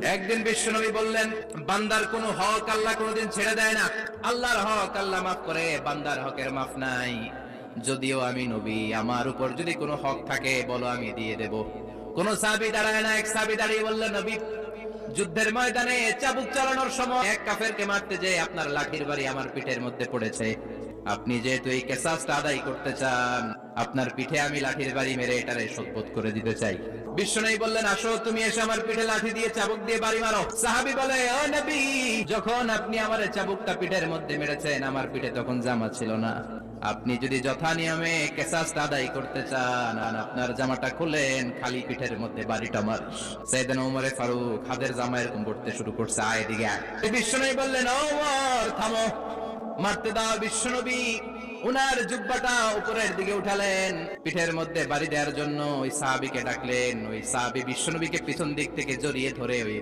একদিন বিশ্বনবী বললেন, বান্দার কোনো হক আল্লাহ কোনোদিন ছেড়ে দেয় না। আল্লাহর হক আল্লাহ মাফ করে, বান্দার হকের মাফ নাই। যদিও আমি নবী, আমার উপর যদি কোনো হক থাকে বলো, আমি দিয়ে দেব। কোন সাহাবী দাঁড়ায় না। এক সাহাবী দাঁড়িয়ে বললেন, নবী, যুদ্ধের ময়দানে চাবুক চালানোর সময় এক কাফেরকে মারতে যেয়ে আপনার লাঠির বাড়ি আমার পিঠের মধ্যে পড়েছে। আপনি যেহেতু এই কিসাসটা আদায় করতে চান, আপনার পিঠে আমি লাঠির বাড়ি মেরে এটারে শোধবোধ করে দিতে চাই। বিশ্বনবী বললেন, আসো, তুমি এসে আমার পিঠে লাঠি দিয়ে চাবুক দিয়ে বাড়ি মারো। সাহাবী বলে, ও নবী, যখন আপনি আমার চাবুকটা পিঠের মধ্যে মেরেছেন, আমার পিঠে তখন জামা ছিল না। আপনি যদি যথা নিয়মে কিসাসটা আদায় করতে চান, আপনার জামাটা খুলেন, খালি পিঠের মধ্যে বাড়িটা মার। সাইয়েদনা ওমরে ফারুক হাতের জামা এরকম পড়তে শুরু করছে, আয় এদিকে আয়। বিশ্বনবী বললেন, ওমর থামো, মারতে দাও। বিশ্বনবী উনার জুব্বাটা উপরের দিকে উঠালেন, পিঠের মধ্যে বাড়ি দেওয়ার জন্য ওই সাহাবীকে ডাকলেন। ওই সাহাবী বিশ্বনবীকে পিছন দিক থেকে জড়িয়ে ধরে ওই